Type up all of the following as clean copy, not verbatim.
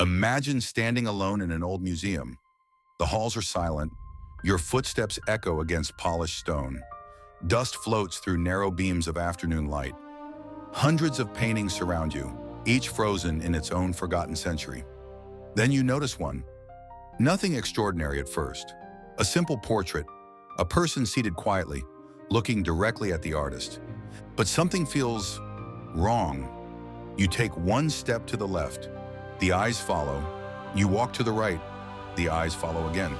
Imagine standing alone in an old museum. The halls are silent. Your footsteps echo against polished stone. Dust floats through narrow beams of afternoon light. Hundreds of paintings surround you, each frozen in its own forgotten century. Then you notice one. Nothing extraordinary at first. A simple portrait, a person seated quietly, looking directly at the artist. But something feels wrong. You take one step to the left. The eyes follow. You walk to the right. The eyes follow again.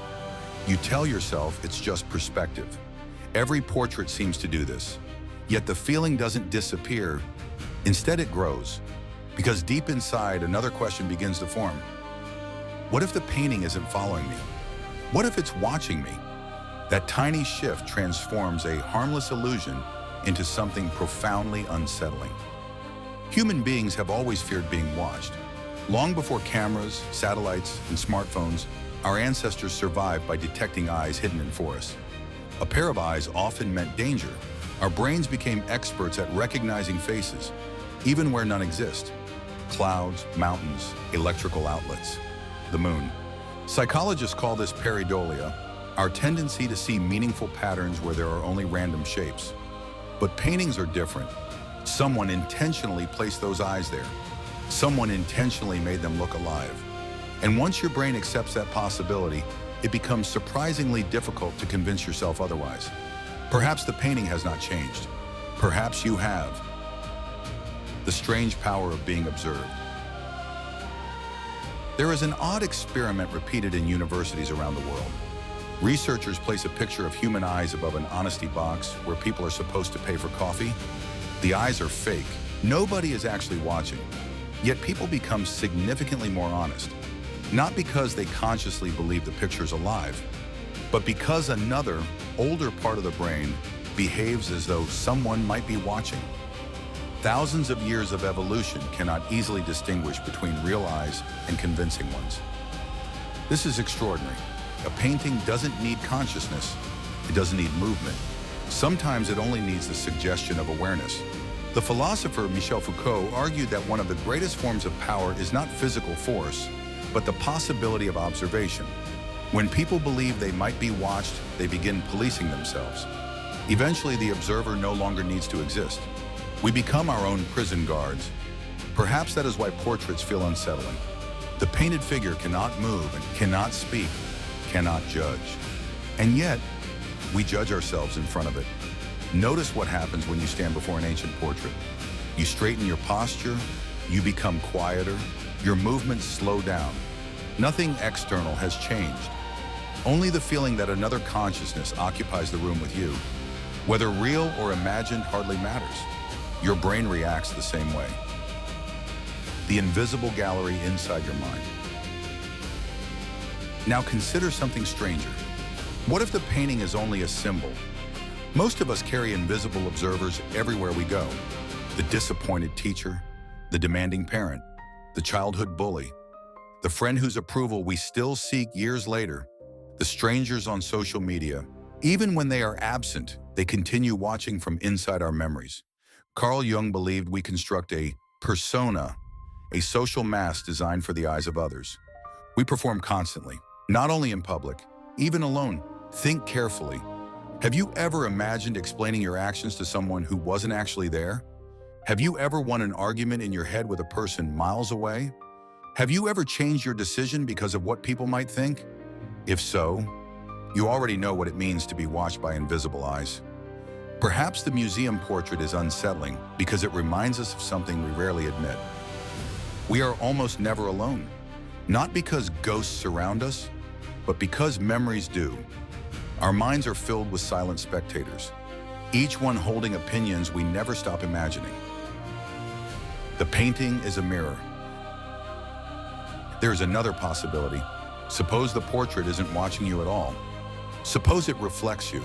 You tell yourself it's just perspective. Every portrait seems to do this. Yet the feeling doesn't disappear. Instead, it grows. Because deep inside, another question begins to form. What if the painting isn't following me? What if it's watching me? That tiny shift transforms a harmless illusion into something profoundly unsettling. Human beings have always feared being watched. Long before cameras, satellites, and smartphones, our ancestors survived by detecting eyes hidden in forests. A pair of eyes often meant danger. Our brains became experts at recognizing faces, even where none exist. Clouds, mountains, electrical outlets, the moon. Psychologists call this pareidolia, our tendency to see meaningful patterns where there are only random shapes. But paintings are different. Someone intentionally placed those eyes there. Someone intentionally made them look alive. And once your brain accepts that possibility, it becomes surprisingly difficult to convince yourself otherwise. Perhaps the painting has not changed. Perhaps you have. The strange power of being observed. There is an odd experiment repeated in universities around the world. Researchers place a picture of human eyes above an honesty box where people are supposed to pay for coffee. The eyes are fake. Nobody is actually watching. Yet people become significantly more honest. Not because they consciously believe the picture's alive, but because another, older part of the brain behaves as though someone might be watching. Thousands of years of evolution cannot easily distinguish between real eyes and convincing ones. This is extraordinary. A painting doesn't need consciousness. It doesn't need movement. Sometimes it only needs the suggestion of awareness. The philosopher Michel Foucault argued that one of the greatest forms of power is not physical force, but the possibility of observation. When people believe they might be watched, they begin policing themselves. Eventually, the observer no longer needs to exist. We become our own prison guards. Perhaps that is why portraits feel unsettling. The painted figure cannot move and cannot speak, cannot judge. And yet, we judge ourselves in front of it. Notice what happens when you stand before an ancient portrait. You straighten your posture, you become quieter, your movements slow down. Nothing external has changed. Only the feeling that another consciousness occupies the room with you. Whether real or imagined hardly matters. Your brain reacts the same way. The invisible gallery inside your mind. Now consider something stranger. What if the painting is only a symbol? Most of us carry invisible observers everywhere we go. The disappointed teacher, the demanding parent, the childhood bully, the friend whose approval we still seek years later, the strangers on social media. Even when they are absent, they continue watching from inside our memories. Carl Jung believed we construct a persona, a social mask designed for the eyes of others. We perform constantly, not only in public, even alone. Think carefully. Have you ever imagined explaining your actions to someone who wasn't actually there? Have you ever won an argument in your head with a person miles away? Have you ever changed your decision because of what people might think? If so, you already know what it means to be watched by invisible eyes. Perhaps the museum portrait is unsettling because it reminds us of something we rarely admit. We are almost never alone, not because ghosts surround us, but because memories do. Our minds are filled with silent spectators, each one holding opinions we never stop imagining. The painting is a mirror. There's another possibility. Suppose the portrait isn't watching you at all. Suppose it reflects you.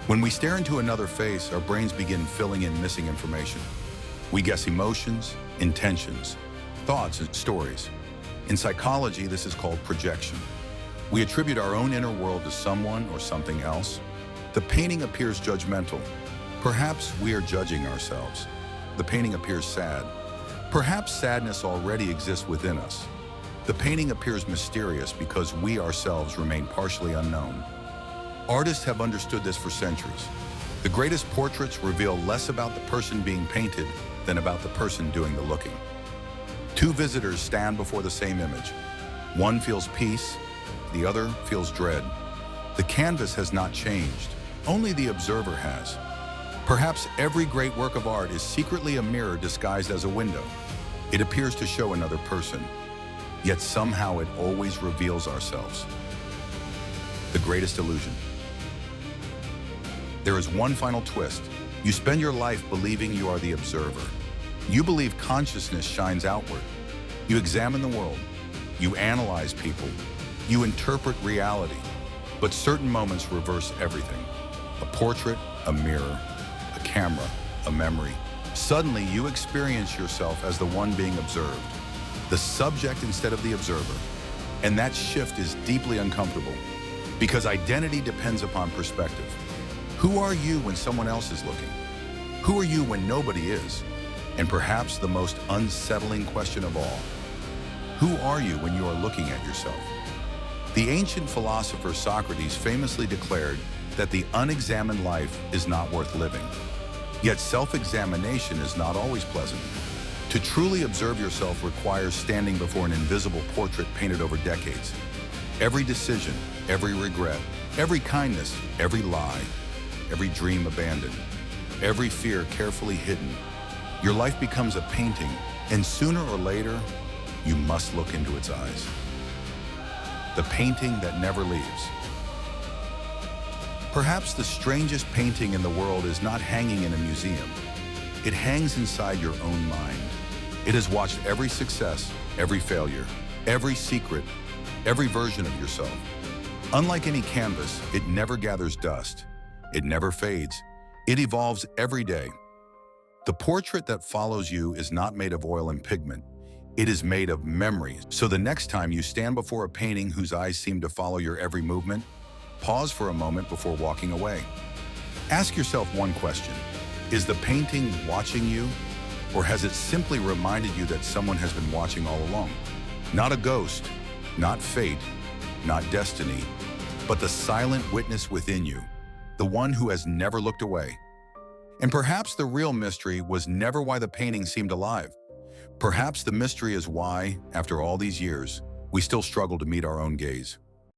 When we stare into another face, our brains begin filling in missing information. We guess emotions, intentions, thoughts, and stories. In psychology, this is called projection. We attribute our own inner world to someone or something else. The painting appears judgmental. Perhaps we are judging ourselves. The painting appears sad. Perhaps sadness already exists within us. The painting appears mysterious because we ourselves remain partially unknown. Artists have understood this for centuries. The greatest portraits reveal less about the person being painted than about the person doing the looking. Two visitors stand before the same image. One feels peace, the other feels dread. The canvas has not changed, only the observer has. Perhaps every great work of art is secretly a mirror disguised as a window. It appears to show another person, yet somehow it always reveals ourselves. The greatest illusion. There is one final twist. You spend your life believing you are the observer. You believe consciousness shines outward. You examine the world. You analyze people. You interpret reality. But certain moments reverse everything. A portrait, a mirror, a camera, a memory. Suddenly, you experience yourself as the one being observed, the subject instead of the observer. And that shift is deeply uncomfortable because identity depends upon perspective. Who are you when someone else is looking? Who are you when nobody is? And perhaps the most unsettling question of all, who are you when you are looking at yourself? The ancient philosopher Socrates famously declared that the unexamined life is not worth living. Yet self-examination is not always pleasant. To truly observe yourself requires standing before an invisible portrait painted over decades. Every decision, every regret, every kindness, every lie, every dream abandoned, every fear carefully hidden. Your life becomes a painting, and sooner or later, you must look into its eyes. The painting that never leaves. Perhaps the strangest painting in the world is not hanging in a museum. It hangs inside your own mind. It has watched every success, every failure, every secret, every version of yourself. Unlike any canvas, it never gathers dust. It never fades. It evolves every day. The portrait that follows you is not made of oil and pigment. It is made of memories. So the next time you stand before a painting whose eyes seem to follow your every movement, pause for a moment before walking away. Ask yourself one question. Is the painting watching you, or has it simply reminded you that someone has been watching all along? Not a ghost, not fate, not destiny, but the silent witness within you, the one who has never looked away. And perhaps the real mystery was never why the painting seemed alive. Perhaps the mystery is why, after all these years, we still struggle to meet our own gaze.